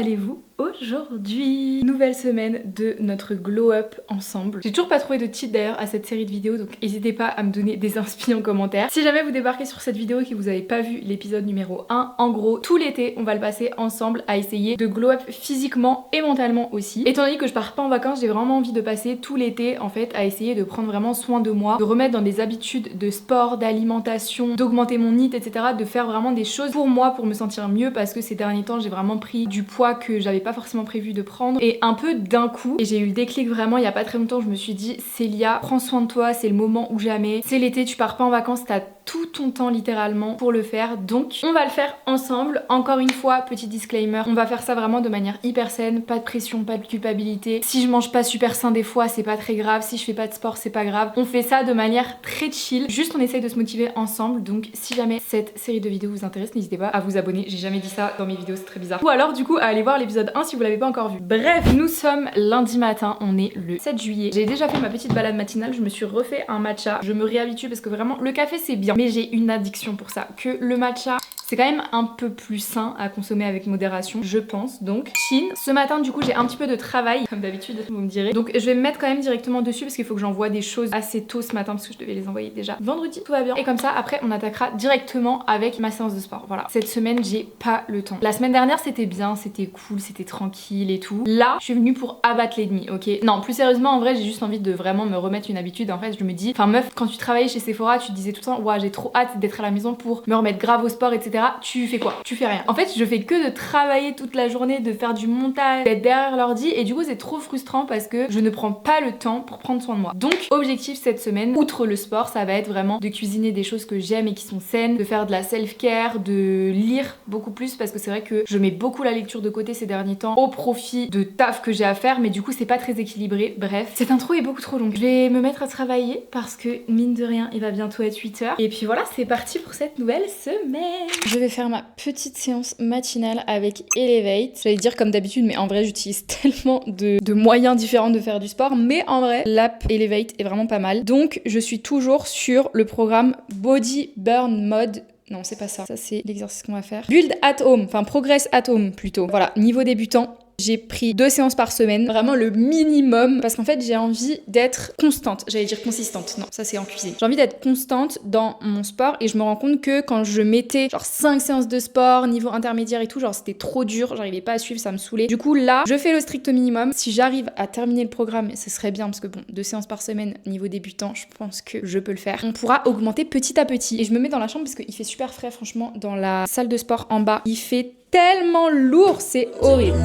allez-vous aujourd'hui? Nouvelle semaine de notre glow up ensemble. J'ai toujours pas trouvé de titre d'ailleurs à cette série de vidéos, donc n'hésitez pas à me donner des inspi en commentaire. Si jamais vous débarquez sur cette vidéo et que vous avez pas vu l'épisode numéro 1, en gros tout l'été on va le passer ensemble à essayer de glow up physiquement et mentalement aussi. Étant donné que je pars pas en vacances, j'ai vraiment envie de passer tout l'été en fait à essayer de prendre vraiment soin de moi, de remettre dans des habitudes de sport, d'alimentation, d'augmenter mon NEAT, etc. De faire vraiment des choses pour moi, pour me sentir mieux, parce que ces derniers temps j'ai vraiment pris du poids que j'avais pas forcément prévu de prendre et un peu d'un coup, et j'ai eu le déclic vraiment il y a pas très longtemps. Je me suis dit Célia, prends soin de toi, c'est le moment ou jamais, c'est l'été, tu pars pas en vacances, t'as tout ton temps littéralement pour le faire, donc on va le faire ensemble. Encore une fois, petit disclaimer, on va faire ça vraiment de manière hyper saine, pas de pression, pas de culpabilité. Si je mange pas super sain des fois, c'est pas très grave, si je fais pas de sport, c'est pas grave. On fait ça de manière très chill, juste on essaye de se motiver ensemble. Donc si jamais cette série de vidéos vous intéresse, n'hésitez pas à vous abonner, j'ai jamais dit ça dans mes vidéos, c'est très bizarre. Ou alors du coup à aller voir l'épisode 1 si vous l'avez pas encore vu. Bref, nous sommes lundi matin, on est le 7 juillet. J'ai déjà fait ma petite balade matinale, je me suis refait un matcha, je me réhabitue parce que vraiment le café c'est bien, mais j'ai une addiction pour ça, que le matcha c'est quand même un peu plus sain à consommer avec modération, je pense. Donc chin. Ce matin du coup j'ai un petit peu de travail comme d'habitude, vous me direz, donc je vais me mettre quand même directement dessus parce qu'il faut que j'envoie des choses assez tôt ce matin parce que je devais les envoyer déjà vendredi. Tout va bien, et comme ça après on attaquera directement avec ma séance de sport. Voilà, cette semaine j'ai pas le temps. La semaine dernière c'était bien, c'était cool, c'était tranquille et tout. Là je suis venue pour abattre l'ennemi, ok? Non, plus sérieusement en vrai j'ai juste envie de vraiment me remettre une habitude. En fait je me dis, enfin meuf, quand tu travaillais chez Sephora tu te disais tout le temps, ouah j'ai trop hâte d'être à la maison pour me remettre grave au sport, etc. Tu fais quoi? Tu fais rien. En fait je fais que de travailler toute la journée, de faire du montage, d'être derrière l'ordi, et du coup c'est trop frustrant parce que je ne prends pas le temps pour prendre soin de moi. Donc objectif cette semaine, outre le sport, ça va être vraiment de cuisiner des choses que j'aime et qui sont saines, de faire de la self-care, de lire beaucoup plus parce que c'est vrai que je mets beaucoup la lecture de côté ces derniers temps au profit de taf que j'ai à faire, mais du coup c'est pas très équilibré. Bref, cette intro est beaucoup trop longue. Je vais me mettre à travailler parce que mine de rien il va bientôt être 8h, et puis voilà, c'est parti pour cette nouvelle semaine. Je vais faire ma petite séance matinale avec Elevate. J'allais dire comme d'habitude, mais en vrai j'utilise tellement de moyens différents de faire du sport, mais en vrai l'app Elevate est vraiment pas mal. Donc je suis toujours sur le programme Body Burn Mode. Non, c'est pas ça. Ça, c'est l'exercice qu'on va faire. Build at home, enfin progress at home plutôt. Voilà, niveau débutant. J'ai pris 2 séances par semaine, vraiment le minimum, parce qu'en fait j'ai envie d'être constante, j'allais dire consistante, non ça c'est en cuisine. J'ai envie d'être constante dans mon sport, et je me rends compte que quand je mettais genre 5 séances de sport, niveau intermédiaire et tout, genre c'était trop dur, j'arrivais pas à suivre, ça me saoulait. Du coup là, je fais le strict minimum. Si j'arrive à terminer le programme, ce serait bien, parce que bon, 2 séances par semaine, niveau débutant, je pense que je peux le faire. On pourra augmenter petit à petit. Et je me mets dans la chambre parce qu'il fait super frais franchement, dans la salle de sport en bas. Il fait tellement lourd, c'est horrible.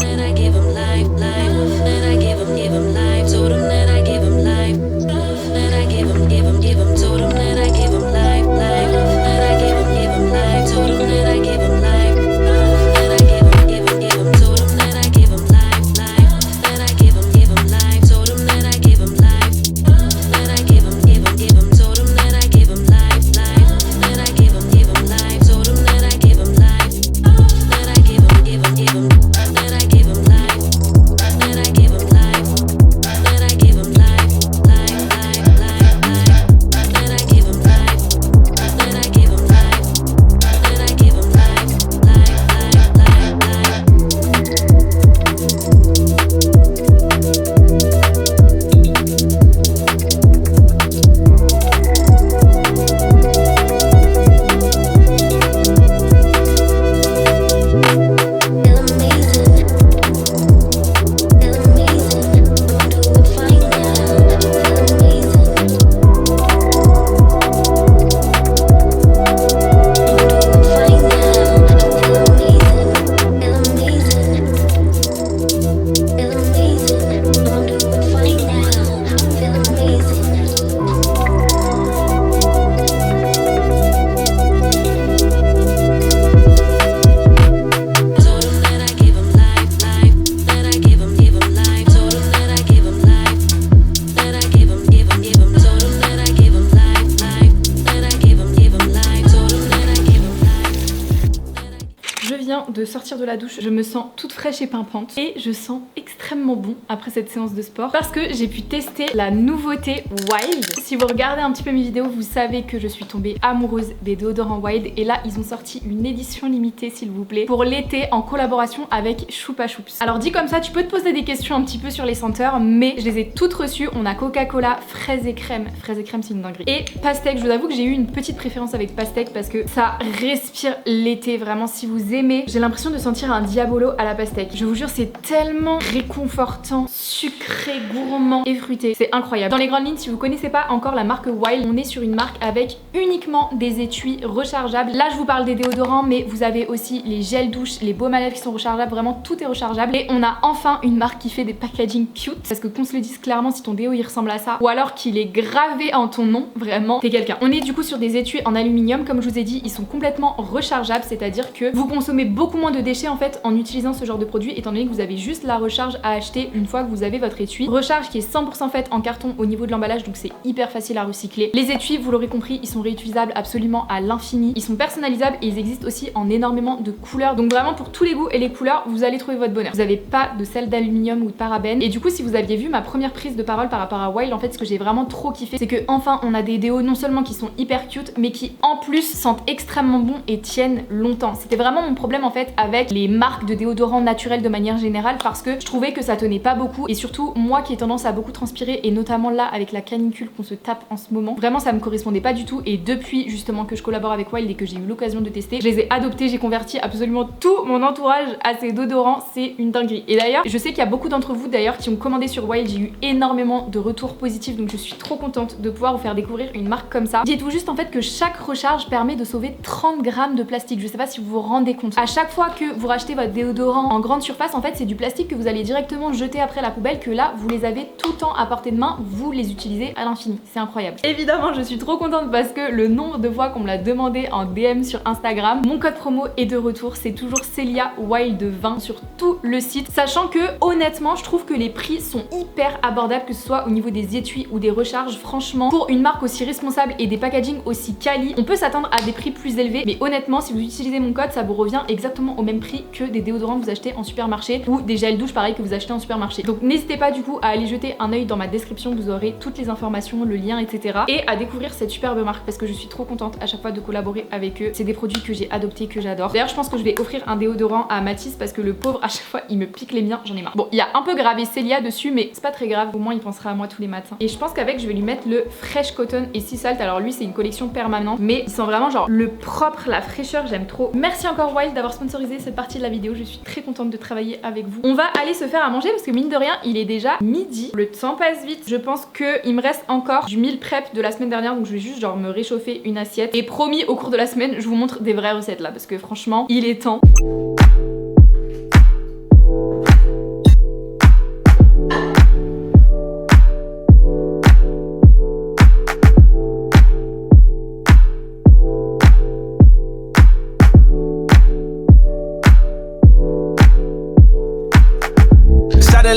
de sortir de la douche, je me sens toute fraîche et pimpante et je sens extrêmement bon après cette séance de sport parce que j'ai pu tester la nouveauté Wild. Si vous regardez un petit peu mes vidéos, vous savez que je suis tombée amoureuse des déodorants Wild et là ils ont sorti une édition limitée s'il vous plaît pour l'été en collaboration avec Choupa Choups. Alors dit comme ça, tu peux te poser des questions un petit peu sur les senteurs, mais je les ai toutes reçues. On a Coca-Cola, fraise et crème c'est une dinguerie, et pastèque. Je vous avoue que j'ai eu une petite préférence avec pastèque parce que ça respire l'été vraiment. Si vous aimez, j'ai l'impression de sentir un Diabolo à la pastèque. Je vous jure, c'est tellement réconfortant, sucré, gourmand et fruité, c'est incroyable. Dans les grandes lignes, si vous connaissez pas encore la marque Wild, on est sur une marque avec uniquement des étuis rechargeables. Là je vous parle des déodorants, mais vous avez aussi les gels douche, les baumes à lèvres qui sont rechargeables, vraiment tout est rechargeable. Et on a enfin une marque qui fait des packaging cute, parce que qu'on se le dise clairement, si ton déo il ressemble à ça, ou alors qu'il est gravé en ton nom, vraiment t'es quelqu'un. On est du coup sur des étuis en aluminium, comme je vous ai dit, ils sont complètement rechargeables, c'est-à-dire que vous consommez beaucoup moins de déchets en fait en utilisant ce genre de produit, étant donné que vous avez juste la recharge à acheter une fois que vous avez votre étui. Recharge qui est 100% faite en carton au niveau de l'emballage, donc c'est hyper facile à recycler. Les étuis, vous l'aurez compris, ils sont réutilisables absolument à l'infini, ils sont personnalisables et ils existent aussi en énormément de couleurs, donc vraiment pour tous les goûts et les couleurs, vous allez trouver votre bonheur. Vous n'avez pas de sel d'aluminium ou de parabènes. Et du coup, si vous aviez vu ma première prise de parole par rapport à Wild, en fait ce que j'ai vraiment trop kiffé, c'est que enfin on a des déos non seulement qui sont hyper cute, mais qui en plus sentent extrêmement bon et tiennent longtemps. C'était vraiment mon problème en fait avec les marques de déodorants naturels de manière générale, parce que je trouvais que ça tenait pas beaucoup, et surtout moi qui ai tendance à beaucoup transpirer, et notamment là avec la canicule qu'on se tape en ce moment, vraiment ça me correspondait pas du tout. Et depuis justement que je collabore avec Wild et que j'ai eu l'occasion de tester, je les ai adoptés, j'ai converti absolument tout mon entourage à ces déodorants, c'est une dinguerie. Et d'ailleurs je sais qu'il y a beaucoup d'entre vous d'ailleurs qui ont commandé sur Wild, j'ai eu énormément de retours positifs, donc je suis trop contente de pouvoir vous faire découvrir une marque comme ça. Dites-vous juste en fait que chaque recharge permet de sauver 30 grammes de plastique, je sais pas si vous vous rendez compte. À chaque fois que vous rachetez votre déodorant en grande surface, en fait c'est du plastique que vous allez directement jeter après la poubelle, que là vous les avez tout le temps à portée de main, vous les utilisez à l'infini, c'est incroyable. Évidemment je suis trop contente parce que le nombre de fois qu'on me l'a demandé en DM sur Instagram, mon code promo est de retour, c'est toujours Célia Wild 20 sur tout le site, sachant que honnêtement je trouve que les prix sont hyper abordables, que ce soit au niveau des étuis ou des recharges. Franchement, pour une marque aussi responsable et des packaging aussi quali, on peut s'attendre à des prix plus élevés, mais honnêtement si vous utilisez mon code, ça vous revient exactement au même prix que des déodorants que vous achetez en supermarché ou des gels douche pareil que vous achetez en supermarché. Donc n'hésitez pas du coup à aller jeter un œil dans ma description, vous aurez toutes les informations, le lien, etc. et à découvrir cette superbe marque parce que je suis trop contente à chaque fois de collaborer avec eux. C'est des produits que j'ai adoptés, que j'adore. D'ailleurs je pense que je vais offrir un déodorant à Mathis parce que le pauvre à chaque fois il me pique les miens, j'en ai marre. Bon, il y a un peu gravé Célia dessus, mais c'est pas très grave, au moins il pensera à moi tous les matins. Et je pense qu'avec je vais lui mettre le Fresh Cotton et Sea Salt. Alors lui c'est une collection permanente, mais il sent vraiment genre le propre, la fraîcheur, j'aime trop. Merci encore Wild d'avoir sponsorisé cette partie de la vidéo, je suis très contente de travailler avec vous. On va aller se faire à manger parce que mine de rien il est déjà midi, le temps passe vite. Je pense qu'il me reste encore du meal prep de la semaine dernière, donc je vais juste genre me réchauffer une assiette, et promis au cours de la semaine je vous montre des vraies recettes là parce que franchement il est temps.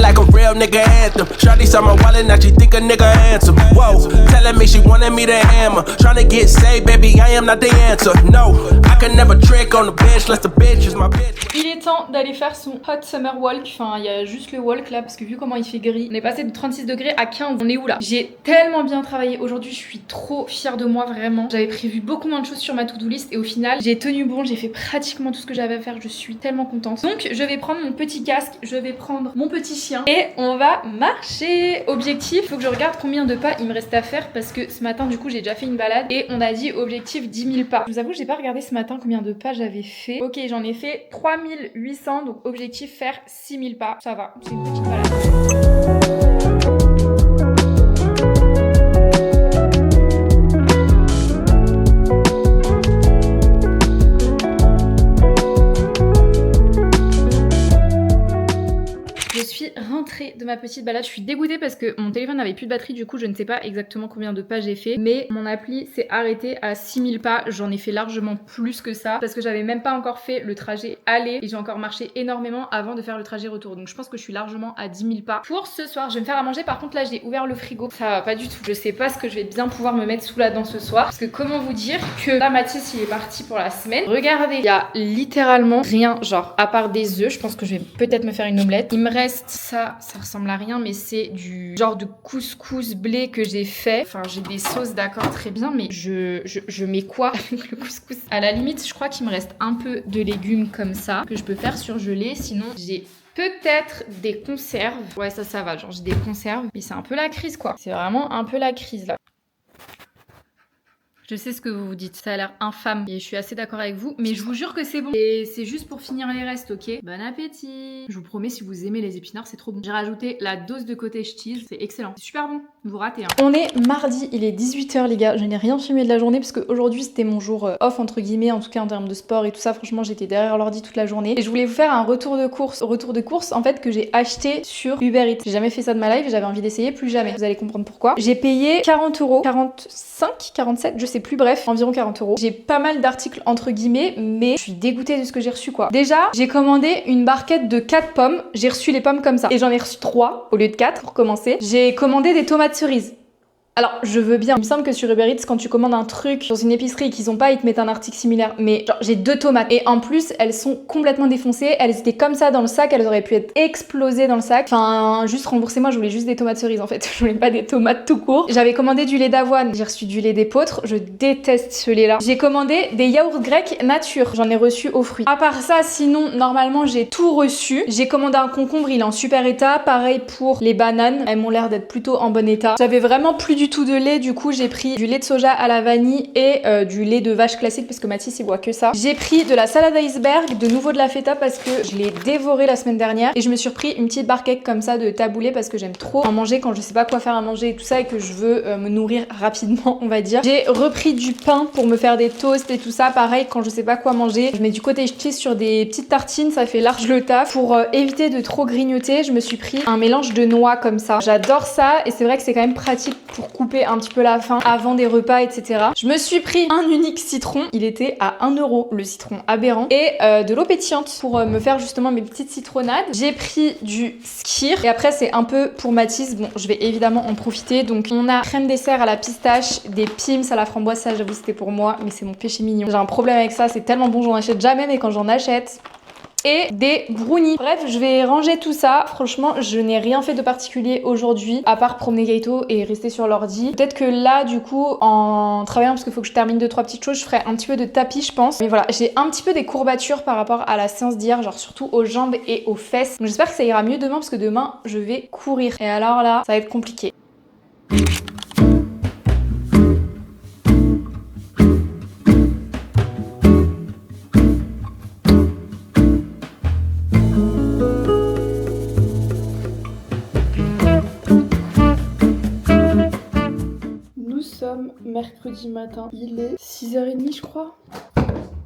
Like a real nigga anthem. Shawty saw my wallet, now she think a nigga handsome. Whoa, telling me she wanted me to hammer. Tryna get saved, baby, I am not the answer. No, I can never trick on the bench, less the bitch is my bitch. Il est temps d'aller faire son hot summer walk. Enfin, il y a juste le walk là parce que vu comment il fait gris, on est passé de 36 degrés à 15. On est où là? J'ai tellement bien travaillé aujourd'hui, je suis trop fière de moi vraiment. J'avais prévu beaucoup moins de choses sur ma to-do list et au final, j'ai tenu bon, j'ai fait pratiquement tout ce que j'avais à faire. Je suis tellement contente. Donc, je vais prendre mon petit casque, je vais prendre mon petit chien et on va marcher. Objectif, faut que je regarde combien de pas il me reste à faire parce que ce matin, du coup, j'ai déjà fait une balade et on a dit objectif 10 000 pas. Je vous avoue, j'ai pas regardé ce matin combien de pas j'avais fait. Ok, j'en ai fait 3800, donc objectif faire 6000 pas. Ça va, c'est une petite balade. rentrée de ma petite balade. Je suis dégoûtée parce que mon téléphone n'avait plus de batterie, du coup je ne sais pas exactement combien de pas j'ai fait, mais mon appli s'est arrêté à 6000 pas. J'en ai fait largement plus que ça parce que j'avais même pas encore fait le trajet aller et j'ai encore marché énormément avant de faire le trajet retour. Donc je pense que je suis largement à 10 000 pas. Pour ce soir, je vais me faire à manger. Par contre là, j'ai ouvert le frigo. Ça va pas du tout. Je sais pas ce que je vais bien pouvoir me mettre sous la dent ce soir parce que comment vous dire que là Mathis il est parti pour la semaine. Regardez, il y a littéralement rien, genre à part des œufs. Je pense que je vais peut-être me faire une omelette. Il me reste ça ressemble à rien mais c'est du genre de couscous blé que j'ai fait. Enfin j'ai des sauces d'accord très bien mais je mets quoi avec le couscous? À la limite je crois qu'il me reste un peu de légumes comme ça que je peux faire surgeler. Sinon j'ai peut-être des conserves. Ouais ça va, genre j'ai des conserves. Mais c'est un peu la crise quoi. C'est vraiment un peu la crise là. Je sais ce que vous vous dites, ça a l'air infâme et je suis assez d'accord avec vous, mais je vous jure que c'est bon. Et c'est juste pour finir les restes, ok? Bon appétit! Je vous promets, si vous aimez les épinards, c'est trop bon. J'ai rajouté la dose de cottage cheese, c'est excellent. C'est super bon, vous ratez hein. On est mardi, il est 18 h les gars, je n'ai rien filmé de la journée parce qu'aujourd'hui c'était mon jour off entre guillemets, en tout cas en termes de sport et tout ça, franchement j'étais derrière l'ordi toute la journée. Et je voulais vous faire un retour de course en fait que j'ai acheté sur Uber Eats. J'ai jamais fait ça de ma life, j'avais envie d'essayer, plus jamais. Vous allez comprendre pourquoi. J'ai payé 40 €, 45, 47, je sais plus, bref, environ 40 €. J'ai pas mal d'articles entre guillemets, mais je suis dégoûtée de ce que j'ai reçu quoi. Déjà, j'ai commandé une barquette de 4 pommes, j'ai reçu les pommes comme ça. Et j'en ai reçu 3 au lieu de 4 pour commencer. J'ai commandé des tomates cerises. Alors, je veux bien. Il me semble que sur Uber Eats, quand tu commandes un truc dans une épicerie et qu'ils ont pas, ils te mettent un article similaire. Mais genre, j'ai 2 tomates. Et en plus, elles sont complètement défoncées. Elles étaient comme ça dans le sac. Elles auraient pu être explosées dans le sac. Enfin, juste remboursez-moi. Je voulais juste des tomates cerises en fait. Je voulais pas des tomates tout court. J'avais commandé du lait d'avoine. J'ai reçu du lait d'épeautre. Je déteste ce lait-là. J'ai commandé des yaourts grecs nature. J'en ai reçu aux fruits. À part ça, sinon, normalement, j'ai tout reçu. J'ai commandé un concombre. Il est en super état. Pareil pour les bananes. Elles m'ont l'air d'être plutôt en bon état. J'avais vraiment plus du tout de lait, du coup j'ai pris du lait de soja à la vanille et du lait de vache classique parce que Mathis il boit que ça. J'ai pris de la salade iceberg, de nouveau de la feta parce que je l'ai dévoré la semaine dernière et je me suis repris une petite barquette comme ça de taboulé parce que j'aime trop en manger quand je sais pas quoi faire à manger et tout ça et que je veux me nourrir rapidement on va dire. J'ai repris du pain pour me faire des toasts et tout ça, pareil quand je sais pas quoi manger. Je mets du cottage cheese sur des petites tartines, ça fait large le taf. Pour éviter de trop grignoter, je me suis pris un mélange de noix comme ça. J'adore ça et c'est vrai que c'est quand même pratique pour couper un petit peu la faim avant des repas etc. Je me suis pris un unique citron, il était à 1 € le citron aberrant et de l'eau pétillante pour me faire justement mes petites citronnades. J'ai pris du skyr et après c'est un peu pour Mathis, bon je vais évidemment en profiter. Donc on a crème dessert à la pistache, des Pims à la framboise, ça j'avoue c'était pour moi mais c'est mon péché mignon. J'ai un problème avec ça, c'est tellement bon, j'en achète jamais mais quand j'en achète et des brownies. Bref, je vais ranger tout ça. Franchement, je n'ai rien fait de particulier aujourd'hui, à part promener Kaito et rester sur l'ordi. Peut-être que là, du coup, en travaillant, parce qu'il faut que je termine 2-3 petites choses, je ferai un petit peu de tapis, je pense. Mais voilà, j'ai un petit peu des courbatures par rapport à la séance d'hier, genre surtout aux jambes et aux fesses. Donc j'espère que ça ira mieux demain, parce que demain, je vais courir. Et alors là, ça va être compliqué. Mercredi matin, il est 6h30 je crois.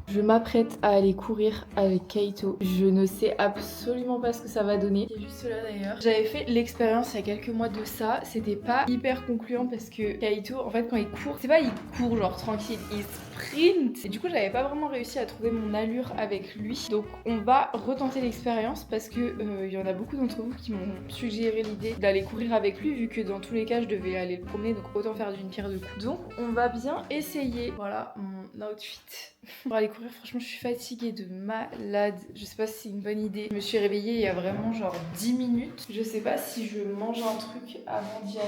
Je m'apprête à aller courir avec Kaito. Je ne sais absolument pas ce que ça va donner. Il est juste là d'ailleurs. J'avais fait l'expérience il y a quelques mois de ça. C'était pas hyper concluant parce que Kaito, en fait, quand il court, c'est pas il court genre tranquille, il sprint. Et du coup, j'avais pas vraiment réussi à trouver mon allure avec lui. Donc, on va retenter l'expérience parce que il y en a beaucoup d'entre vous qui m'ont suggéré l'idée d'aller courir avec lui vu que dans tous les cas, je devais aller le promener. Donc, autant faire d'une pierre deux coups. Donc, on va bien essayer. Voilà mon outfit. Pour aller courir, franchement je suis fatiguée de malade. Je sais pas si c'est une bonne idée. Je me suis réveillée il y a vraiment genre 10 minutes. Je sais pas si je mange un truc avant d'y aller.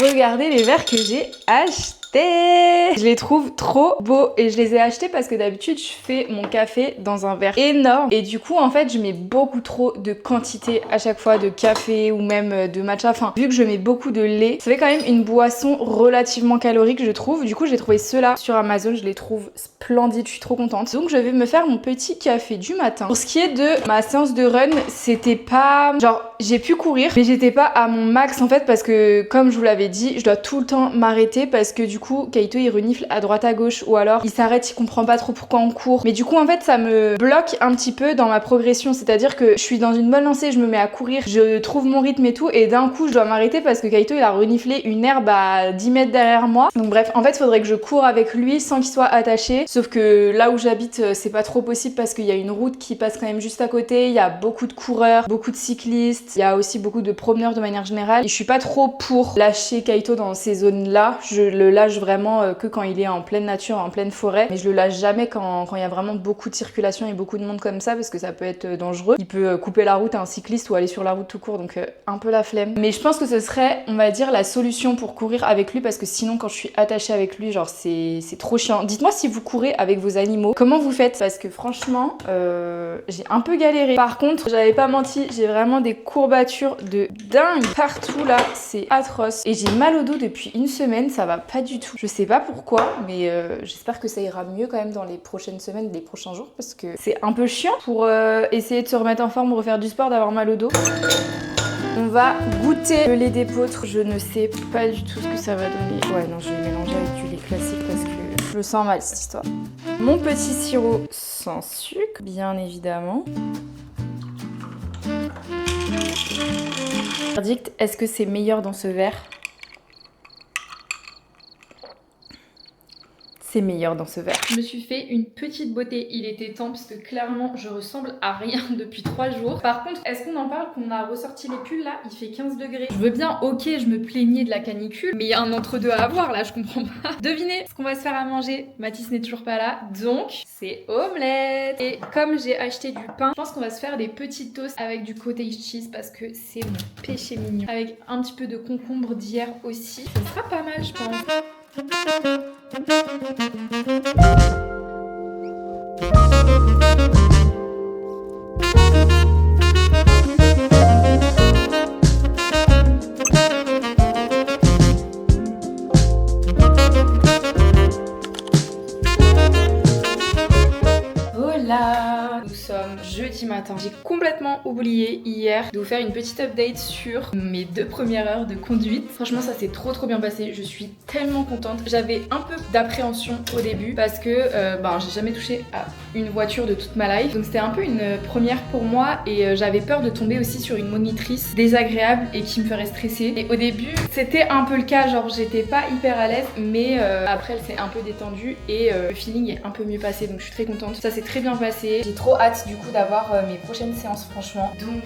Regardez les verres que j'ai achetés. achetés. Je les trouve trop beaux et je les ai achetés parce que d'habitude je fais mon café dans un verre énorme et du coup en fait je mets beaucoup trop de quantité à chaque fois de café ou même de matcha. Enfin vu que je mets beaucoup de lait, ça fait quand même une boisson relativement calorique je trouve. Du coup j'ai trouvé ceux-là sur Amazon, je les trouve splendides, je suis trop contente. Donc je vais me faire mon petit café du matin. Pour ce qui est de ma séance de run, c'était pas... Genre j'ai pu courir mais j'étais pas à mon max en fait parce que comme je vous l'avais dit, je dois tout le temps m'arrêter parce que du coup Kaito il renifle à droite à gauche ou alors il s'arrête, il comprend pas trop pourquoi on court. Mais du coup en fait ça me bloque un petit peu dans ma progression, c'est-à-dire que je suis dans une bonne lancée, je me mets à courir, je trouve mon rythme et tout et d'un coup je dois m'arrêter parce que Kaito il a reniflé une herbe à 10 mètres derrière moi. Donc bref, en fait il faudrait que je cours avec lui sans qu'il soit attaché, sauf que là où j'habite c'est pas trop possible parce qu'il y a une route qui passe quand même juste à côté, il y a beaucoup de coureurs, beaucoup de cyclistes, il y a aussi beaucoup de promeneurs de manière générale et je suis pas trop pour lâcher Kaito dans ces zones là, je le lâche vraiment que quand il est en pleine nature, en pleine forêt, mais je le lâche jamais quand il y a vraiment beaucoup de circulation et beaucoup de monde comme ça parce que ça peut être dangereux. Il peut couper la route à un cycliste ou aller sur la route tout court, donc un peu la flemme. Mais je pense que ce serait, on va dire, la solution pour courir avec lui parce que sinon quand je suis attachée avec lui, genre c'est trop chiant. Dites-moi si vous courez avec vos animaux, comment vous faites? Parce que franchement, j'ai un peu galéré. Par contre, j'avais pas menti, j'ai vraiment des courbatures de dingue partout là, c'est atroce. Et j'ai mal au dos depuis une semaine, ça va pas du tout. Je sais pas pourquoi, mais j'espère que ça ira mieux quand même dans les prochaines semaines, les prochains jours, parce que c'est un peu chiant pour essayer de se remettre en forme, refaire du sport, d'avoir mal au dos. On va goûter le lait d'épeautre, je ne sais pas du tout ce que ça va donner. Ouais non, je vais mélanger avec du lait classique parce que je le sens mal cette histoire. Mon petit sirop sans sucre, bien évidemment. Verdict, est-ce que c'est meilleur dans ce verre? C'est meilleur dans ce verre. Je me suis fait une petite beauté, il était temps parce que clairement je ressemble à rien depuis 3 jours. Par contre, est-ce qu'on en parle qu'on a ressorti les pulls là? Il fait 15 degrés. Je veux bien, ok, je me plaignais de la canicule, mais il y a un entre-deux à avoir là, je comprends pas. Devinez ce qu'on va se faire à manger. Mathis n'est toujours pas là, donc c'est omelette. Et comme j'ai acheté du pain, je pense qu'on va se faire des petits toasts avec du cottage cheese parce que c'est mon péché mignon. Avec un petit peu de concombre d'hier aussi. Ça sera pas mal, je pense. Hola! Nous sommes jeudi matin. J'ai complètement oublié hier de vous faire une petite update sur mes 2 premières heures de conduite. Franchement ça s'est trop bien passé, je suis tellement contente. J'avais un peu d'appréhension au début parce que j'ai jamais touché à une voiture de toute ma life. Donc c'était un peu une première pour moi et j'avais peur de tomber aussi sur une monitrice désagréable et qui me ferait stresser. Et au début c'était un peu le cas, genre j'étais pas hyper à l'aise mais après elle s'est un peu détendue et le feeling est un peu mieux passé donc je suis très contente. Ça s'est très bien passé. J'ai trop hâte du coup d'avoir mes prochaines séances franchement. Donc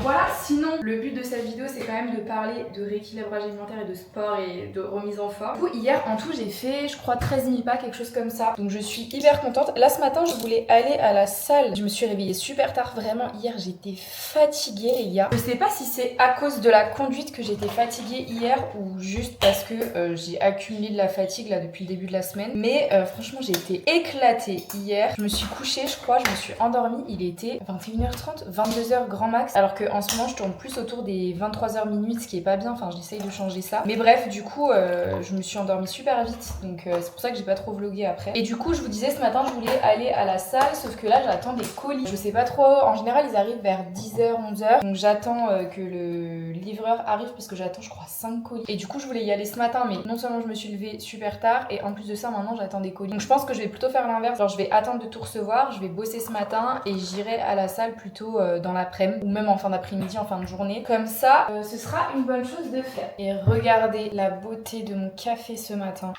voilà, sinon le but de cette vidéo c'est quand même de parler de rééquilibrage alimentaire et de sport et de remise en forme. Du coup hier en tout j'ai fait je crois 13 000 pas, quelque chose comme ça. Donc je suis hyper contente. Là ce matin je voulais aller à la salle. Je me suis réveillée super tard, vraiment hier j'étais fatiguée les gars. Je sais pas si c'est à cause de la conduite que j'étais fatiguée hier ou juste parce que j'ai accumulé de la fatigue là depuis le début de la semaine. Mais franchement j'ai été éclatée hier. Je me suis couchée je crois, je me suis endormie, il était 21h30, 22h grand max, alors qu'en ce moment je tourne plus autour des 23h minuit, ce qui est pas bien, enfin j'essaye de changer ça. Mais bref, du coup je me suis endormie super vite, donc c'est pour ça que j'ai pas trop vlogué après. Et du coup je vous disais ce matin je voulais aller à la salle, sauf que là j'attends des colis. Je sais pas trop, en général ils arrivent vers 10h, 11h, donc j'attends que le livreur arrive parce que j'attends je crois 5 colis. Et du coup je voulais y aller ce matin, mais non seulement je me suis levée super tard, et en plus de ça maintenant j'attends des colis. Donc je pense que je vais plutôt faire l'inverse, genre je vais attendre de tout recevoir, je vais bosser ce matin et j'irai à la salle plutôt dans l'après-midi ou même en fin d'après-midi, en fin de journée. Comme ça, ce sera une bonne chose de faire. Et regardez la beauté de mon café ce matin.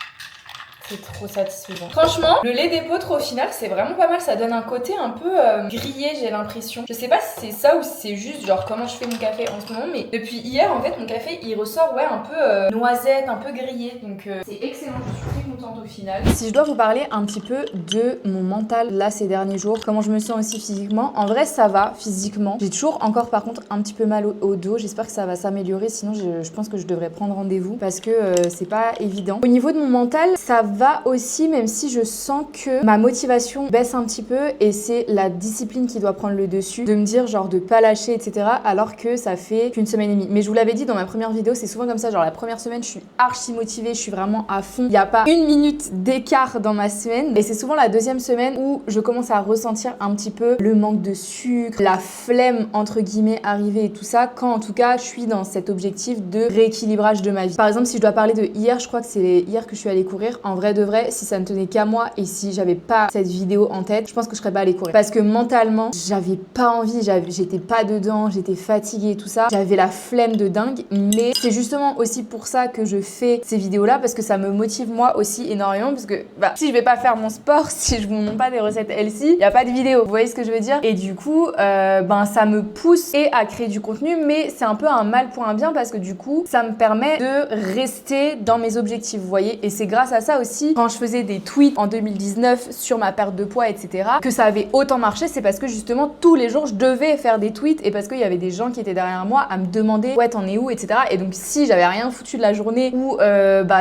C'est trop satisfaisant. Franchement, le lait d'épeautre au final, c'est vraiment pas mal. Ça donne un côté un peu grillé, j'ai l'impression. Je sais pas si c'est ça ou si c'est juste genre comment je fais mon café en ce moment, mais depuis hier, en fait, mon café, il ressort un peu noisette, un peu grillé. Donc c'est excellent, je suis très contente au final. Si je dois vous parler un petit peu de mon mental là ces derniers jours, comment je me sens aussi physiquement, en vrai ça va physiquement. J'ai toujours encore par contre un petit peu mal au dos. J'espère que ça va s'améliorer, sinon je pense que je devrais prendre rendez-vous parce que c'est pas évident. Au niveau de mon mental, ça va aussi, même si je sens que ma motivation baisse un petit peu et c'est la discipline qui doit prendre le dessus, de me dire genre de pas lâcher, etc. alors que ça fait qu'une semaine et demie. Mais je vous l'avais dit dans ma première vidéo, c'est souvent comme ça, genre la première semaine je suis archi motivée, je suis vraiment à fond. Il n'y a pas une minute d'écart dans ma semaine et c'est souvent la deuxième semaine où je commence à ressentir un petit peu le manque de sucre, la flemme entre guillemets arriver et tout ça, quand en tout cas je suis dans cet objectif de rééquilibrage de ma vie. Par exemple, si je dois parler de hier, je crois que c'est hier que je suis allée courir. En vrai de vrai, si ça ne tenait qu'à moi et si j'avais pas cette vidéo en tête, je pense que je serais pas allée courir. Parce que mentalement, j'avais pas envie, j'étais pas dedans, j'étais fatiguée et tout ça. J'avais la flemme de dingue, mais c'est justement aussi pour ça que je fais ces vidéos-là, parce que ça me motive moi aussi énormément, parce que si je vais pas faire mon sport, si je vous montre pas des recettes healthy, y a pas de vidéo. Vous voyez ce que je veux dire? Et du coup, ça me pousse et à créer du contenu, mais c'est un peu un mal pour un bien parce que du coup, ça me permet de rester dans mes objectifs, vous voyez? Et c'est grâce à ça aussi, quand je faisais des tweets en 2019 sur ma perte de poids, etc., que ça avait autant marché, c'est parce que justement, tous les jours, je devais faire des tweets et parce qu'il y avait des gens qui étaient derrière moi à me demander ouais, t'en es où, etc. Et donc, si j'avais rien foutu de la journée ou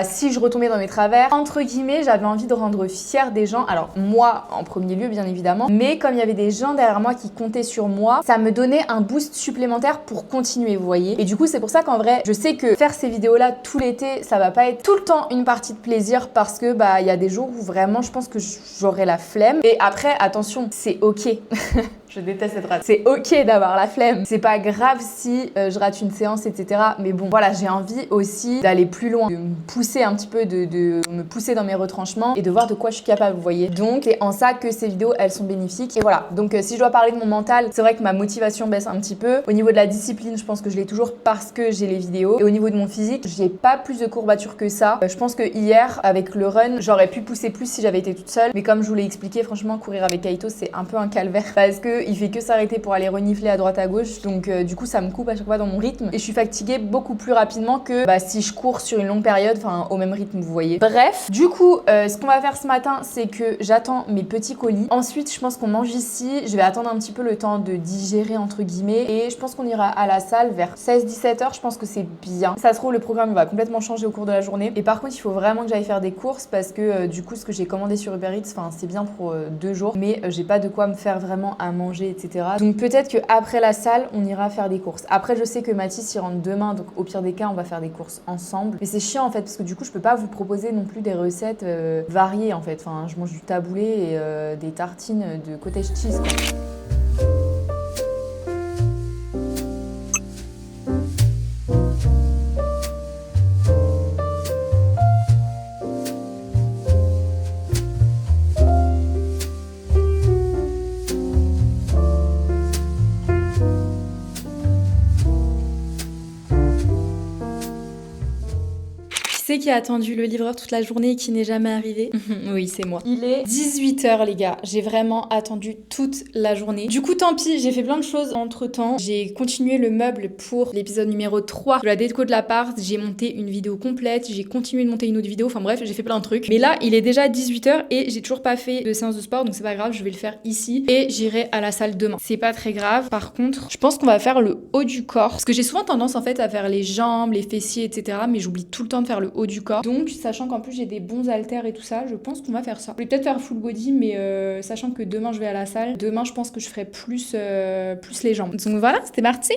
si je retombais dans mes travers, entre guillemets, j'avais envie de rendre fière des gens. Alors, moi, en premier lieu, bien évidemment, mais comme il y avait des gens derrière moi qui comptaient sur moi, ça me donnait un boost supplémentaire pour continuer, vous voyez. Et du coup, c'est pour ça qu'en vrai, je sais que faire ces vidéos-là tout l'été, ça va pas être tout le temps une partie de plaisir parce que il y a des jours où vraiment, je pense que j'aurai la flemme. Et après, attention, c'est ok. Je déteste cette rate. C'est ok d'avoir la flemme. C'est pas grave si je rate une séance, etc. Mais bon, voilà, j'ai envie aussi d'aller plus loin, de me pousser un petit peu, de me pousser dans mes retranchements et de voir de quoi je suis capable, vous voyez. Donc, c'est en ça que ces vidéos, elles sont bénéfiques. Et voilà. Donc, si je dois parler de mon mental, c'est vrai que ma motivation baisse un petit peu. Au niveau de la discipline, je pense que je l'ai toujours parce que j'ai les vidéos. Et au niveau de mon physique, j'ai pas plus de courbatures que ça. Je pense que hier, avec le run, j'aurais pu pousser plus si j'avais été toute seule. Mais comme je vous l'ai expliqué, franchement, courir avec Kaito, c'est un peu un calvaire parce que il fait que s'arrêter pour aller renifler à droite à gauche. Donc, du coup, ça me coupe à chaque fois dans mon rythme. Et je suis fatiguée beaucoup plus rapidement que si je cours sur une longue période, enfin, au même rythme, vous voyez. Bref, du coup, ce qu'on va faire ce matin, c'est que j'attends mes petits colis. Ensuite, je pense qu'on mange ici. Je vais attendre un petit peu le temps de digérer, entre guillemets. Et je pense qu'on ira à la salle vers 16-17 h. Je pense que c'est bien. Ça se trouve, le programme va complètement changer au cours de la journée. Et par contre, il faut vraiment que j'aille faire des courses parce que du coup, ce que j'ai commandé sur Uber Eats, c'est bien pour 2 jours. Mais j'ai pas de quoi me faire vraiment à manger, etc. Donc peut-être qu'après la salle, on ira faire des courses. Après, je sais que Mathis, il rentre demain. Donc au pire des cas, on va faire des courses ensemble. Mais c'est chiant en fait parce que du coup, je peux pas vous proposer non plus des recettes variées en fait. Enfin, je mange du taboulé et des tartines de cottage cheese, quoi. Qui a attendu le livreur toute la journée et qui n'est jamais arrivé? Oui, c'est moi. Il est 18 h, les gars. J'ai vraiment attendu toute la journée. Du coup, tant pis, j'ai fait plein de choses entre temps. J'ai continué le meuble pour l'épisode numéro 3 de la déco de l'appart. J'ai monté une vidéo complète. J'ai continué de monter une autre vidéo. Enfin bref, j'ai fait plein de trucs. Mais là, il est déjà 18 h et j'ai toujours pas fait de séance de sport. Donc c'est pas grave, je vais le faire ici. Et j'irai à la salle demain. C'est pas très grave. Par contre, je pense qu'on va faire le haut du corps. Parce que j'ai souvent tendance en fait à faire les jambes, les fessiers, etc. Mais j'oublie tout le temps de faire le haut du corps. Donc, sachant qu'en plus j'ai des bons haltères et tout ça, je pense qu'on va faire ça. Je vais peut-être faire full body, mais sachant que demain je vais à la salle, demain je pense que je ferai plus les jambes. Donc voilà, c'était parti.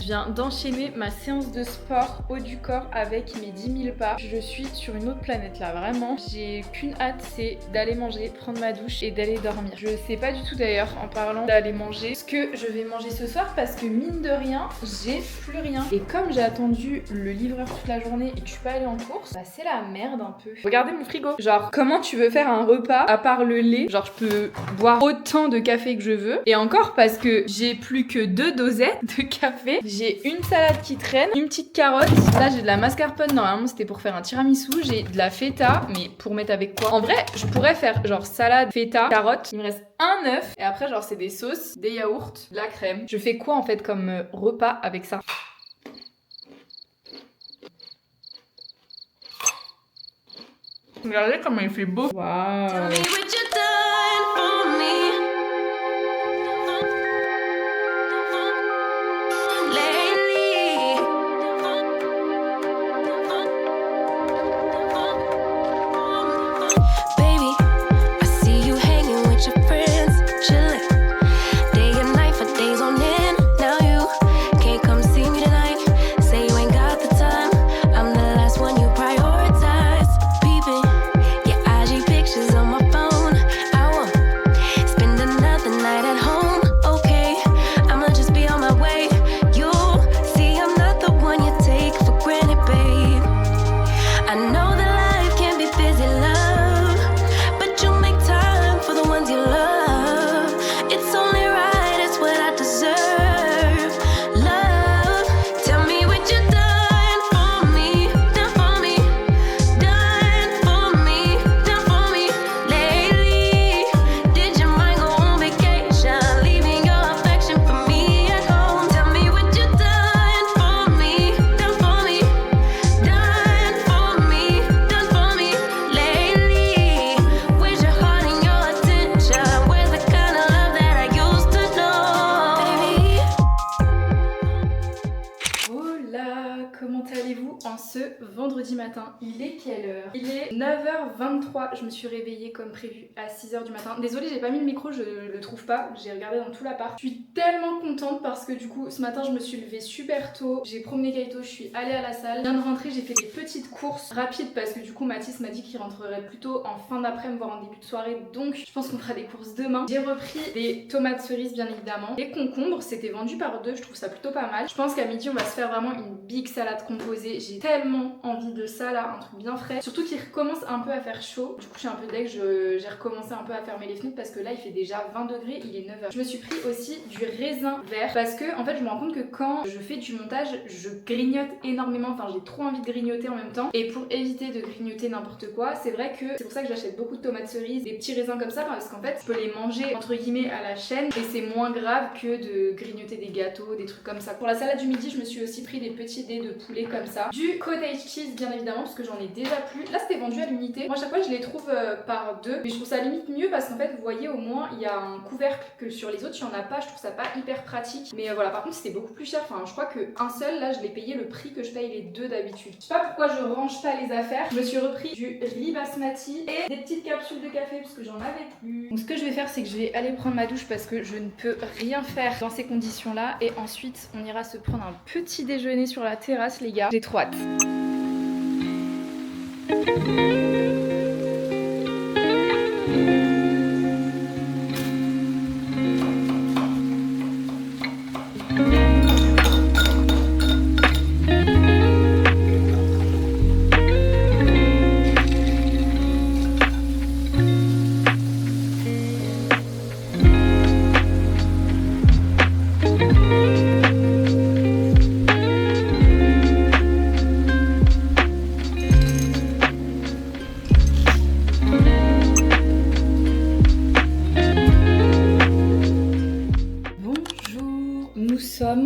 viens d'enchaîner ma séance de sport haut du corps avec mes 10 000 pas. Je suis sur une autre planète là, vraiment. J'ai qu'une hâte, c'est d'aller manger, prendre ma douche et d'aller dormir. Je sais pas du tout d'ailleurs, en parlant d'aller manger, ce que je vais manger ce soir parce que mine de rien, j'ai plus rien. Et comme j'ai attendu le livreur toute la journée et que je suis pas allée en course, bah c'est la merde un peu. Regardez mon frigo. Genre, comment tu veux faire un repas à part le lait? Genre, je peux boire autant de café que je veux. Et encore parce que j'ai plus que 2 dosettes de café. J'ai une salade qui traîne, une petite carotte. Là, j'ai de la mascarpone. Normalement, c'était pour faire un tiramisu. J'ai de la feta, mais pour mettre avec quoi? En vrai, je pourrais faire genre salade, feta, carotte. Il me reste un œuf. Et après, genre, c'est des sauces, des yaourts, de la crème. Je fais quoi en fait comme repas avec ça? Regardez comment il fait beau. Waouh. Vendredi matin, il est quelle heure? Il est 9h23, je me suis réveillée comme prévu à 6h du matin. Désolée, j'ai pas mis le micro, je le trouve pas, j'ai regardé dans tout l'appart. Je suis tellement contente parce que du coup, ce matin, je me suis levée super tôt, j'ai promené Kaito, je suis allée à la salle. Je viens de rentrer, j'ai fait des petites courses rapides parce que du coup, Mathis m'a dit qu'il rentrerait plutôt en fin d'après-midi, voire en début de soirée, donc je pense qu'on fera des courses demain. J'ai repris des tomates cerises, bien évidemment. Les concombres, c'était vendu par 2, je trouve ça plutôt pas mal. Je pense qu'à midi, on va se faire vraiment une big salade composée. J'ai tellement envie de ça là, un truc bien frais. Surtout qu'il recommence un peu à faire chaud. Du coup, je suis un peu deg, j'ai recommencé un peu à fermer les fenêtres parce que là, il fait déjà 20 degrés, il est 9h. Je me suis pris aussi du raisin vert parce que en fait, je me rends compte que quand je fais du montage, je grignote énormément. Enfin, j'ai trop envie de grignoter en même temps. Et pour éviter de grignoter n'importe quoi, c'est vrai que c'est pour ça que j'achète beaucoup de tomates cerises, des petits raisins comme ça parce qu'en fait, je peux les manger entre guillemets à la chaîne et c'est moins grave que de grignoter des gâteaux, des trucs comme ça. Pour la salade du midi, je me suis aussi pris des petits dés de poulet comme ça. Du cottage cheese, bien évidemment, parce que j'en ai déjà plus. Là, c'était vendu à l'unité. Moi, à chaque fois, je les trouve par 2. Mais je trouve ça limite mieux parce qu'en fait, vous voyez, au moins, il y a un couvercle que sur les autres, il n'y en a pas. Je trouve ça pas hyper pratique. Mais voilà, par contre, c'était beaucoup plus cher. Enfin, je crois qu'un seul, là, je l'ai payé le prix que je paye les 2 d'habitude. Je sais pas pourquoi je range pas les affaires. Je me suis repris du riz basmati et des petites capsules de café parce que j'en avais plus. Donc, ce que je vais faire, c'est que je vais aller prendre ma douche parce que je ne peux rien faire dans ces conditions-là. Et ensuite, on ira se prendre un petit déjeuner sur la terrasse, les gars. J'ai trop hâte.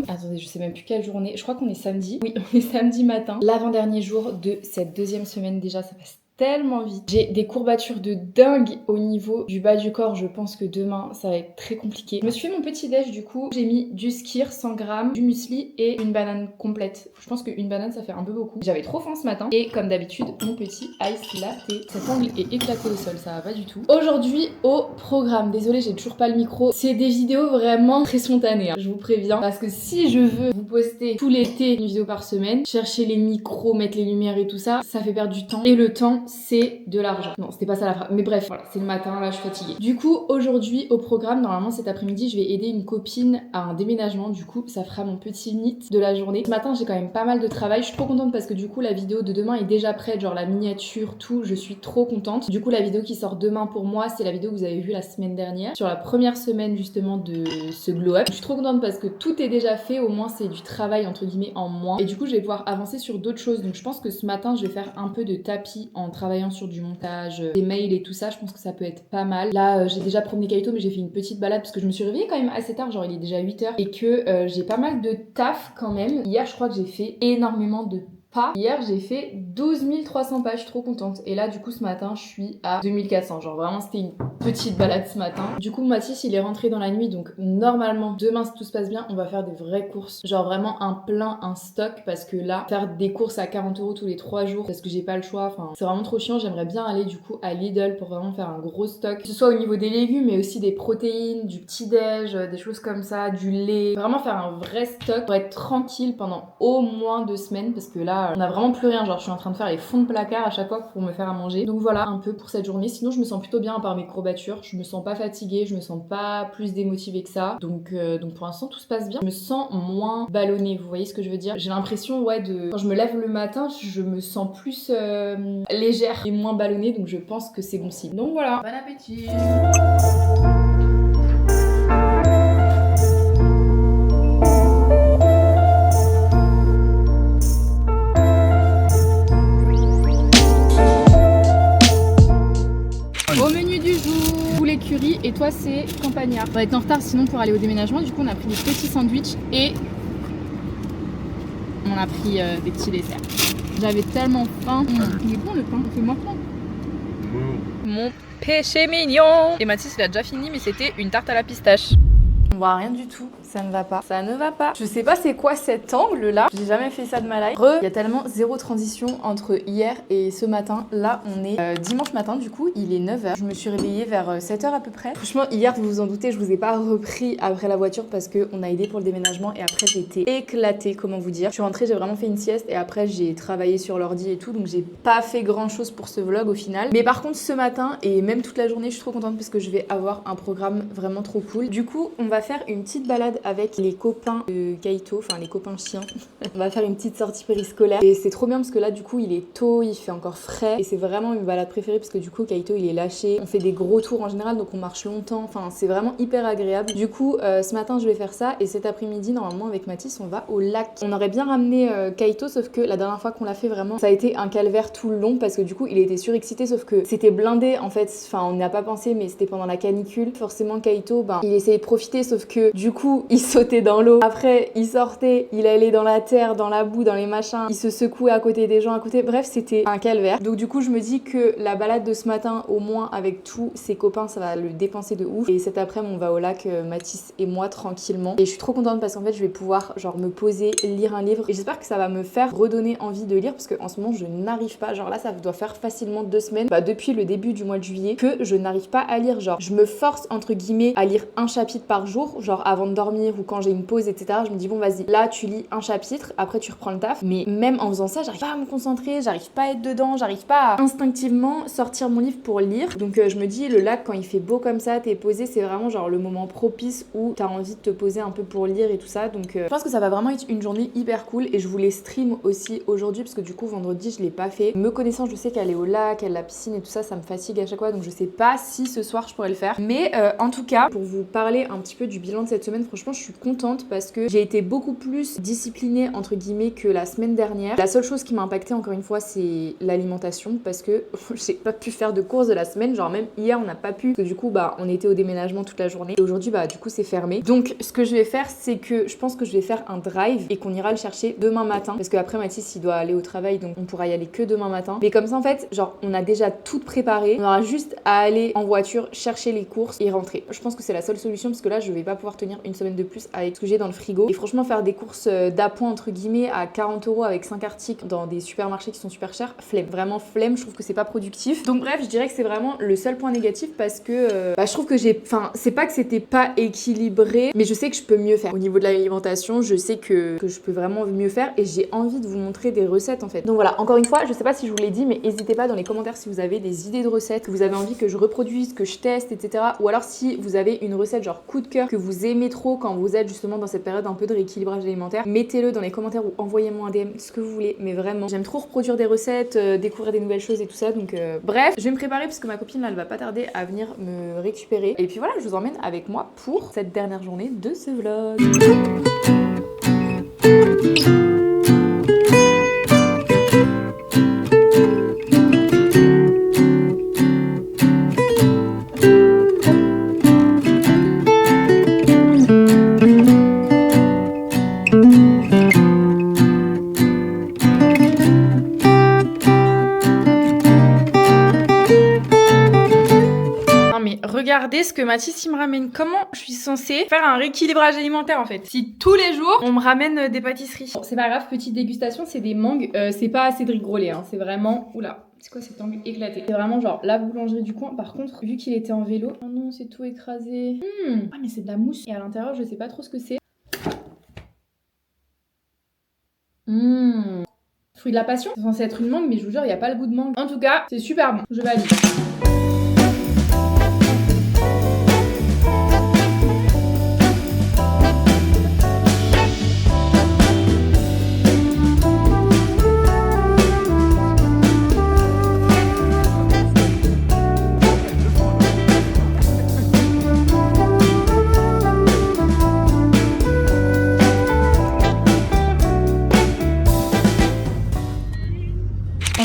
Attendez, je sais même plus quelle journée. Je crois qu'on est samedi. Oui, on est samedi matin. L'avant-dernier jour de cette deuxième semaine. Déjà, ça passe tellement vite. J'ai des courbatures de dingue au niveau du bas du corps. Je pense que demain ça va être très compliqué. Je me suis fait mon petit déj du coup. J'ai mis du skyr 100 grammes, du muesli et une banane complète. Je pense qu'une banane ça fait un peu beaucoup. J'avais trop faim ce matin et comme d'habitude mon petit ice latte. Cet ongle est éclaté au sol, ça va pas du tout. Aujourd'hui au programme, désolée j'ai toujours pas le micro. C'est des vidéos vraiment très spontanées, hein. Je vous préviens parce que si je veux vous poster tout l'été une vidéo par semaine, chercher les micros, mettre les lumières et tout ça, ça fait perdre du temps et le temps c'est de l'argent. Non, c'était pas ça la phrase. Mais bref, voilà, c'est le matin, là je suis fatiguée. Du coup, aujourd'hui au programme, normalement cet après-midi, je vais aider une copine à un déménagement. Du coup, ça fera mon petit mythe de la journée. Ce matin, j'ai quand même pas mal de travail. Je suis trop contente parce que du coup, la vidéo de demain est déjà prête, genre la miniature, tout. Je suis trop contente. Du coup, la vidéo qui sort demain pour moi, c'est la vidéo que vous avez vue la semaine dernière, sur la première semaine justement de ce glow up. Je suis trop contente parce que tout est déjà fait. Au moins, c'est du travail entre guillemets en moins. Et du coup, je vais pouvoir avancer sur d'autres choses. Donc, je pense que ce matin, je vais faire un peu de tapis en travaillant sur du montage, des mails et tout ça. Je pense que ça peut être pas mal. Là, j'ai déjà promené Kaito, mais j'ai fait une petite balade parce que je me suis réveillée quand même assez tard, genre il est déjà 8h et que j'ai pas mal de taf quand même. Hier, je crois que j'ai fait énormément de pas. Hier, j'ai fait 12 300 pages, je suis trop contente. Et là, du coup, ce matin, je suis à 2400. Genre, vraiment, c'était une petite balade ce matin. Du coup, Mathis, il est rentré dans la nuit. Donc, normalement, demain, si tout se passe bien, on va faire des vraies courses. Genre, vraiment un plein, un stock. Parce que là, faire des courses à 40 € tous les 3 jours, parce que j'ai pas le choix. Enfin, c'est vraiment trop chiant. J'aimerais bien aller, du coup, à Lidl pour vraiment faire un gros stock. Que ce soit au niveau des légumes, mais aussi des protéines, du petit-déj, des choses comme ça, du lait. Vraiment faire un vrai stock pour être tranquille pendant au moins 2 semaines. Parce que là, on a vraiment plus rien, genre je suis en train de faire les fonds de placard à chaque fois pour me faire à manger. Donc voilà un peu pour cette journée. Sinon je me sens plutôt bien à part mes courbatures, je me sens pas fatiguée, je me sens pas plus démotivée que ça. Donc pour l'instant tout se passe bien. Je me sens moins ballonnée, vous voyez ce que je veux dire. J'ai l'impression quand je me lève le matin, je me sens plus légère et moins ballonnée, donc je pense que c'est bon signe. Donc voilà. Bon appétit. Curry et toi c'est campagnard. On va être en retard sinon pour aller au déménagement. Du coup on a pris des petits sandwichs et on a pris des petits desserts. J'avais tellement faim. Il est bon le pain, fais-moi faim. Mon péché mignon. Et Mathis il a déjà fini mais c'était une tarte à la pistache. On voit rien du tout, ça ne va pas. Ça ne va pas. Je sais pas c'est quoi cet angle là. J'ai jamais fait ça de ma life. Il y a tellement zéro transition entre hier et ce matin. Là on est dimanche matin du coup, il est 9h. Je me suis réveillée vers 7h à peu près. Franchement hier vous vous en doutez, je vous ai pas repris après la voiture parce qu'on a aidé pour le déménagement et après j'ai été éclatée, comment vous dire. Je suis rentrée, j'ai vraiment fait une sieste et après j'ai travaillé sur l'ordi et tout. Donc j'ai pas fait grand chose pour ce vlog au final. Mais par contre ce matin et même toute la journée je suis trop contente parce que je vais avoir un programme vraiment trop cool. Du coup on va faire une petite balade avec les copains de Kaito, enfin les copains chiens. On va faire une petite sortie périscolaire et c'est trop bien parce que là du coup il est tôt, il fait encore frais et c'est vraiment une balade préférée parce que du coup Kaito il est lâché, on fait des gros tours en général donc on marche longtemps, enfin c'est vraiment hyper agréable. Du coup ce matin je vais faire ça et cet après-midi normalement avec Mathis on va au lac. On aurait bien ramené Kaito sauf que la dernière fois qu'on l'a fait vraiment ça a été un calvaire tout le long parce que du coup il était surexcité sauf que c'était blindé en fait, enfin on n'y a pas pensé mais c'était pendant la canicule. Forcément Kaito il essayait de profiter sauf que du coup il sautait dans l'eau, après il sortait, il allait dans la terre, dans la boue, dans les machins, il se secouait à côté des gens à côté, bref c'était un calvaire. Donc du coup je me dis que la balade de ce matin au moins avec tous ses copains ça va le dépenser de ouf et cet après-midi on va au lac Mathis et moi tranquillement et je suis trop contente parce qu'en fait je vais pouvoir genre me poser, lire un livre et j'espère que ça va me faire redonner envie de lire parce qu'en ce moment je n'arrive pas, genre là ça doit faire facilement 2 semaines, depuis le début du mois de juillet que je n'arrive pas à lire, genre je me force entre guillemets à lire un chapitre par jour, genre avant de dormir ou quand j'ai une pause etc. Je me dis bon vas-y là tu lis un chapitre, après tu reprends le taf, mais même en faisant ça j'arrive pas à me concentrer, j'arrive pas à être dedans, j'arrive pas à instinctivement sortir mon livre pour lire. Donc je me dis le lac quand il fait beau comme ça, t'es posé, c'est vraiment genre le moment propice où t'as envie de te poser un peu pour lire et tout ça. Donc je pense que ça va vraiment être une journée hyper cool et je voulais stream aussi aujourd'hui parce que du coup vendredi je l'ai pas fait. Me connaissant je sais qu'elle est au lac, elle a la piscine et tout ça, ça me fatigue à chaque fois donc je sais pas si ce soir je pourrais le faire. Mais en tout cas pour vous parler un petit peu du bilan de cette semaine, franchement franchement je suis contente parce que j'ai été beaucoup plus disciplinée entre guillemets que la semaine dernière. La seule chose qui m'a impactée encore une fois c'est l'alimentation parce que j'ai pas pu faire de courses de la semaine, genre même hier on n'a pas pu parce que du coup bah on était au déménagement toute la journée et aujourd'hui bah du coup c'est fermé. Donc ce que je vais faire c'est que je pense que je vais faire un drive et qu'on ira le chercher demain matin parce qu'après Mathis il doit aller au travail donc on pourra y aller que demain matin. Mais comme ça en fait genre on a déjà tout préparé, on aura juste à aller en voiture chercher les courses et rentrer. Je pense que c'est la seule solution parce que là je vais pas pouvoir tenir une semaine de plus avec ce que j'ai dans le frigo et franchement faire des courses d'appoint entre guillemets à 40 € avec 5 articles dans des supermarchés qui sont super chers, flemme, vraiment flemme, je trouve que c'est pas productif. Donc bref je dirais que c'est vraiment le seul point négatif parce que je trouve que c'est pas que c'était pas équilibré mais je sais que je peux mieux faire au niveau de l'alimentation, je sais que je peux vraiment mieux faire et j'ai envie de vous montrer des recettes en fait. Donc voilà, encore une fois je sais pas si je vous l'ai dit mais n'hésitez pas dans les commentaires si vous avez des idées de recettes que vous avez envie que je reproduise, que je teste, etc. Ou alors si vous avez une recette genre coup de cœur que vous aimez trop quand vous êtes justement dans cette période un peu de rééquilibrage alimentaire, mettez-le dans les commentaires ou envoyez-moi un DM, ce que vous voulez. Mais vraiment, j'aime trop reproduire des recettes, découvrir des nouvelles choses et tout ça. Donc bref, je vais me préparer parce que ma copine là, elle va pas tarder à venir me récupérer. Et puis voilà, je vous emmène avec moi pour cette dernière journée de ce vlog. Regardez ce que Mathis il me ramène. Comment je suis censée faire un rééquilibrage alimentaire en fait si tous les jours on me ramène des pâtisseries? Bon, c'est pas grave, petite dégustation, c'est des mangues. C'est pas Cédric Grolet, hein, c'est vraiment... Oula, c'est quoi cet angle éclaté? C'est vraiment genre la boulangerie du coin. Par contre, vu qu'il était en vélo... Oh non, c'est tout écrasé. Ah mais c'est de la mousse. Et à l'intérieur, je sais pas trop ce que c'est. Fruit de la passion. C'est censé être une mangue, mais je vous jure, il n'y a pas le goût de mangue. En tout cas, c'est super bon. Je valide.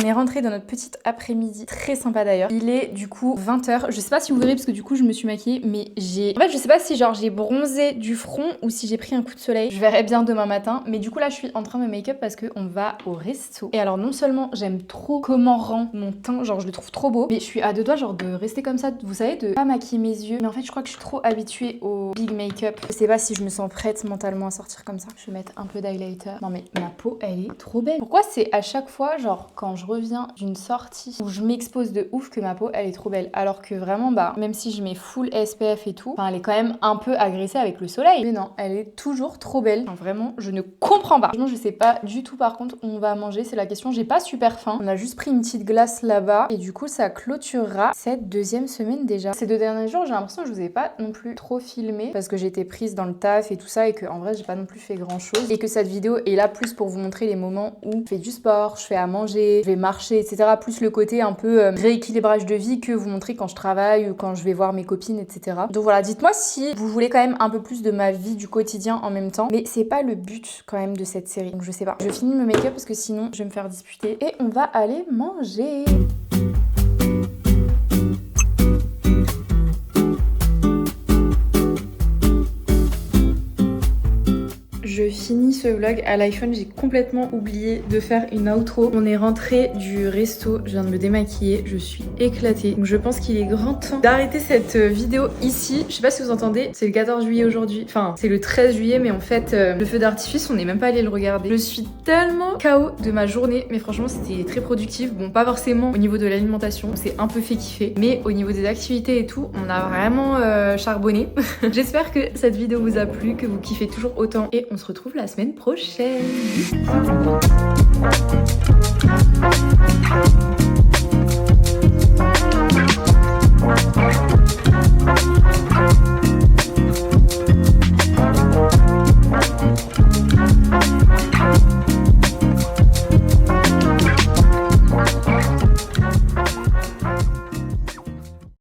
Rentré dans notre petite après-midi très sympa d'ailleurs. Il est du coup 20h. Je sais pas si vous verrez parce que du coup je me suis maquillée mais en fait je sais pas si genre j'ai bronzé du front ou si j'ai pris un coup de soleil. Je verrai bien demain matin mais du coup là je suis en train de me make-up parce qu'on va au resto. Et alors non seulement j'aime trop comment rend mon teint, genre je le trouve trop beau, mais je suis à deux doigts genre de rester comme ça, vous savez, de pas maquiller mes yeux. Mais en fait je crois que je suis trop habituée au big make-up. Je sais pas si je me sens prête mentalement à sortir comme ça. Je vais mettre un peu d'highlighter. Non mais ma peau elle est trop belle. Pourquoi c'est à chaque fois genre quand je reviens d'une sortie où je m'expose de ouf que ma peau elle est trop belle, alors que vraiment bah même si je mets full SPF et tout, elle est quand même un peu agressée avec le soleil, mais non, elle est toujours trop belle. Enfin, vraiment je ne comprends pas. Franchement je sais pas du tout par contre où on va manger, c'est la question. J'ai pas super faim, on a juste pris une petite glace là-bas et du coup ça clôturera cette deuxième semaine déjà. Ces 2 derniers jours j'ai l'impression que je vous ai pas non plus trop filmé parce que j'étais prise dans le taf et tout ça et que en vrai j'ai pas non plus fait grand chose et que cette vidéo est là plus pour vous montrer les moments où je fais du sport, je fais à manger, je vais marcher, etc. Plus le côté un peu rééquilibrage de vie que vous montrer quand je travaille ou quand je vais voir mes copines, etc. Donc voilà, dites-moi si vous voulez quand même un peu plus de ma vie du quotidien en même temps. Mais c'est pas le but quand même de cette série. Donc je sais pas. Je finis mon make-up parce que sinon je vais me faire disputer. Et on va aller manger. Je finis ce vlog à l'iPhone, j'ai complètement oublié de faire une outro. On est rentré du resto, je viens de me démaquiller, je suis éclatée. Donc je pense qu'il est grand temps d'arrêter cette vidéo ici. Je sais pas si vous entendez, c'est le 14 juillet aujourd'hui. Enfin, c'est le 13 juillet, mais en fait, le feu d'artifice, on n'est même pas allé le regarder. Je suis tellement KO de ma journée, mais franchement, c'était très productif. Bon, pas forcément au niveau de l'alimentation, on s'est un peu fait kiffer, mais au niveau des activités et tout, on a vraiment charbonné. J'espère que cette vidéo vous a plu, que vous kiffez toujours autant, et on se retrouve la semaine prochaine.